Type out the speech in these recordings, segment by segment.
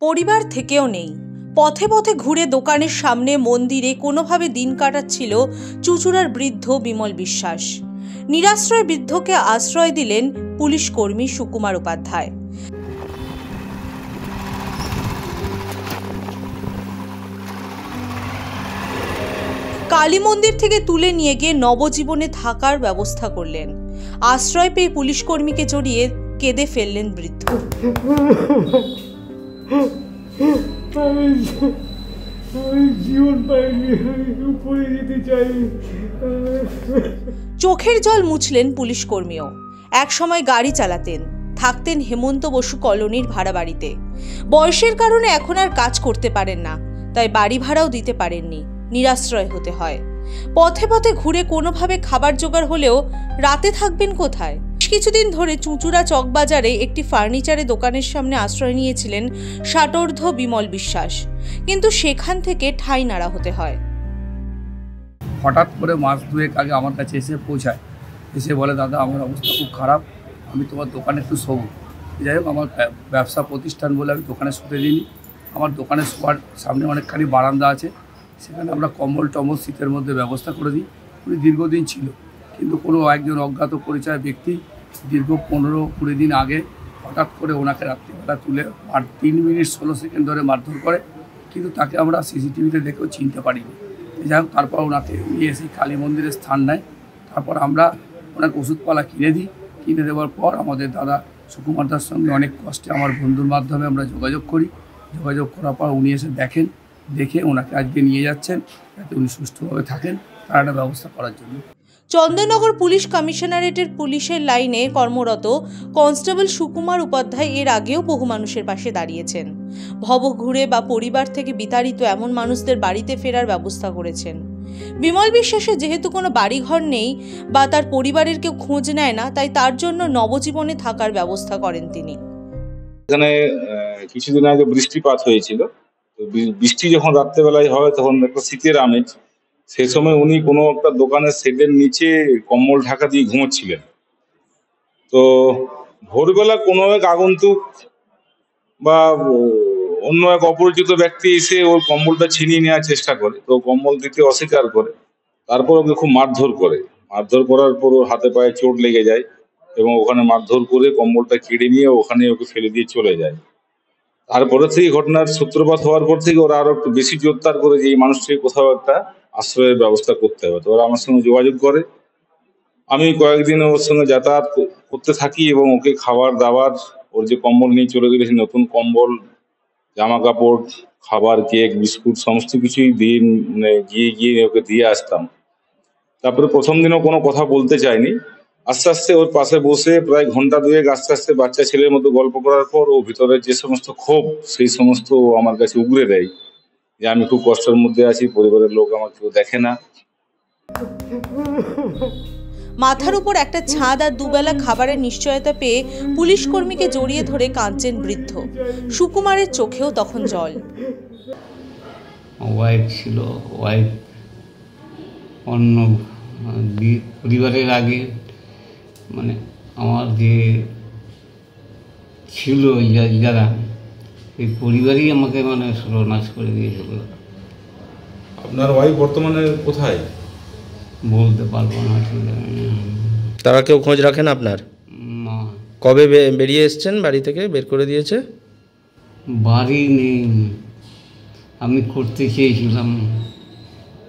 পরিবার থেকেও নেই। পথে পথে ঘুরে দোকানের সামনে, মন্দিরে কোনোভাবে দিন কাটাচ্ছিল চুঁচুড়ার বৃদ্ধ বিমল বিশ্বাস। নিরাশ্রয় বৃদ্ধকে আশ্রয় দিলেন পুলিশ কর্মী সুকুমার উপাধ্যায়। কালী মন্দির থেকে তুলে নিয়ে গিয়ে নবজীবনে থাকার ব্যবস্থা করলেন। আশ্রয় পেয়ে পুলিশ কর্মীকে জড়িয়ে কেঁদে ফেললেন বৃদ্ধ। চোখের জল মুছলেন পুলিশ কর্মীও। একসময় গাড়ি চালাতেন, থাকতেন হেমন্ত বসু কলোনির ভাড়া বাড়িতে। বয়সের কারণে এখন আর কাজ করতে পারেন না, তাই বাড়ি ভাড়াও দিতে পারেননি, নিরাশ্রয় হতে হয়। পথে পথে ঘুরে কোনোভাবে খাবার জোগাড় হলেও রাতে থাকবেন কোথায়? কিছুদিন ধরে চুঁচুড়া চকবাজারে একটি ফার্নিচারের দোকানের সামনে আশ্রয় নিয়েছিলেন ষাটোর্ধ্ব বিমল বিশ্বাস, কিন্তু সেখান থেকে ঠাঁই নাড়া হতে হয়। হঠাৎ করে মাস দুয়েক আগে আমার কাছে এসে পৌঁছায়, এসে বলে, দাদা আমার অবস্থা খুব খারাপ, আমি তোমার দোকানে একটু শোবো। যাই হোক, আমার ব্যবসা প্রতিষ্ঠান বলে আমি দোকানে শুতে দিইনি। আমার দোকানে শোয়ার সামনে অনেকখানি বারান্দা আছে, সেখানে আমরা কম্বল টম্বল শীতের মধ্যে ব্যবস্থা করে দিই। উনি দীর্ঘদিন ছিল, কিন্তু কোনো একজন অজ্ঞাত পরিচয় ব্যক্তি দীর্ঘ 15-20 দিন আগে হঠাৎ করে ওনাকে রাত্রিবেলা তুলে 3 মিনিট 16 সেকেন্ড ধরে মারধর করে, কিন্তু তাকে আমরা সিসিটিভিতে দেখেও চিনতে পারিনি। যাই হোক, তারপর ওনাকে নিয়ে এসে কালী মন্দিরের স্থান নেয়। তারপর আমরা ওনাকে ওষুধপালা কিনে দিই। কিনে দেওয়ার পর আমাদের দাদা সুকুমার দার সঙ্গে অনেক কষ্টে আমার বন্ধুর মাধ্যমে আমরা যোগাযোগ করি। যোগাযোগ করার পর উনি এসে দেখে ওনাকে আজকে নিয়ে যাচ্ছেন, যাতে উনি সুষ্ঠুভাবে থাকেন, তার একটা ব্যবস্থা করার জন্য। চন্দননগর পুলিশ কমিশনারেটের পুলিশের লাইনে কর্মরত কনস্টেবল সুকুমার উপাধ্যায় এর আগেও বহু মানুষের পাশে দাঁড়িয়েছেন। ভবঘুরে বা পরিবার থেকে বিতাড়িত এমন মানুষদের বাড়িতে ফেরার ব্যবস্থা করেছেন। বিমল বিশ্বাসের যেহেতু কোনো বাড়িঘর নেই বা তার পরিবারের কেউ খোঁজ নেয় না, তাই তার জন্য নবজীবনে থাকার ব্যবস্থা করেন তিনি। এখানে কিছুদিন আগে বৃষ্টিপাত হয়েছিল, তো বৃষ্টি যখন রাত্রেবেলায় হয় তখন একটা শীতের আমেজ। সেই সময় উনি কোনো একটা দোকানের শেডের নিচে কম্বল ঢাকা দিয়ে ঘুমোচ্ছিলেন। তো ভোরবেলা কোনো এক আগন্তুক বা অন্য এক অপরিচিত ব্যক্তি এসে ওই কম্বলটা ছিনিয়ে নেওয়ার চেষ্টা করে, তো কম্বল দিতে অস্বীকার করে। তারপর ওকে খুব মারধর করার পর ওর হাতে পায়ে চোট লেগে যায় এবং ওখানে মারধর করে কম্বলটা কেড়ে নিয়ে ওখানে ওকে ফেলে দিয়ে চলে যায়। তারপরে থেকে ঘটনার সূত্রপাত হওয়ার পর থেকে ওরা আরো একটু বেশি জোরদার করে যে এই মানুষটিকে কোথাও একটা আশ্রয়ের ব্যবস্থা করতে হবে। তো ওরা আমার সঙ্গে যোগাযোগ করে। আমি কয়েকদিন ওর সঙ্গে যাতায়াত করতে থাকি এবং ওকে খাবার দাবার, ওর যে কম্বল নিয়ে চলে গেলে নতুন কম্বল, জামা কাপড়, খাবার, কেক, বিস্কুট সমস্ত কিছুই দিয়ে গিয়ে ওকে দিয়ে আসতাম। তারপরে প্রথম দিনও কোনো কথা বলতে চায়নি। আস্তে আস্তে ওর পাশে বসে প্রায় ঘন্টা দুয়েক আস্তে আস্তে বাচ্চা ছেলের মতো গল্প করার পর ও ভিতরের যে সমস্ত ক্ষোভ, সেই সমস্ত আমার কাছে উগরে দেয় যে আমি খুব কষ্টের মধ্যে আছি, পরিবারের লোক আমার কেউ দেখে না। মাথার উপর একটা ছাদ আর দুবেলা খাবারের নিশ্চয়তা পেয়ে পুলিশ কর্মীকে জড়িয়ে ধরে কাঁদছেন বৃদ্ধ। সুকুমারের চোখেও তখন জল। ওয়াইফ ছিল, ওয়াইফ অন্য পরিবারের আগে মানে আমার যে ছিল যারা, এই পরিবারই আমাকে মানে সর্বনাশ করে দিয়েছিল। আপনার ওয়াইফ বর্তমানে কোথায়? বলতে পারবো না। তারা কেউ খোঁজ রাখেন আপনার? না। কবে বেরিয়ে এসছেন বাড়ি থেকে? বের করে দিয়েছে? বাড়ি নেই, আমি করতে চেয়েছিলাম।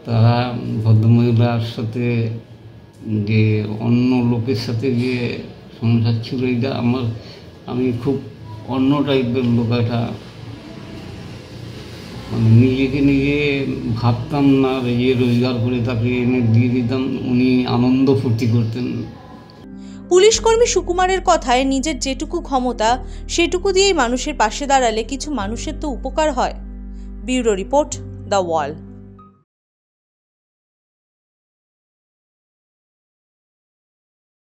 তারা ভদ্রমহিলার সাথে যে অন্য লোকের সাথে যে সংসার ছিল, এটা আমি খুব অন্য টাইপের লোক। এটা মানে নিজে ভাবতাম না যে রোজগার করে তাকে এনে দিয়ে দিতাম, উনি আনন্দ ফুর্তি করতেন। পুলিশ কর্মী সুকুমারের কথায় নিজের যেটুকু ক্ষমতা সেটুকু দিয়েই মানুষের পাশে দাঁড়ালে কিছু মানুষের তো উপকার হয়। Bureau report, the wall.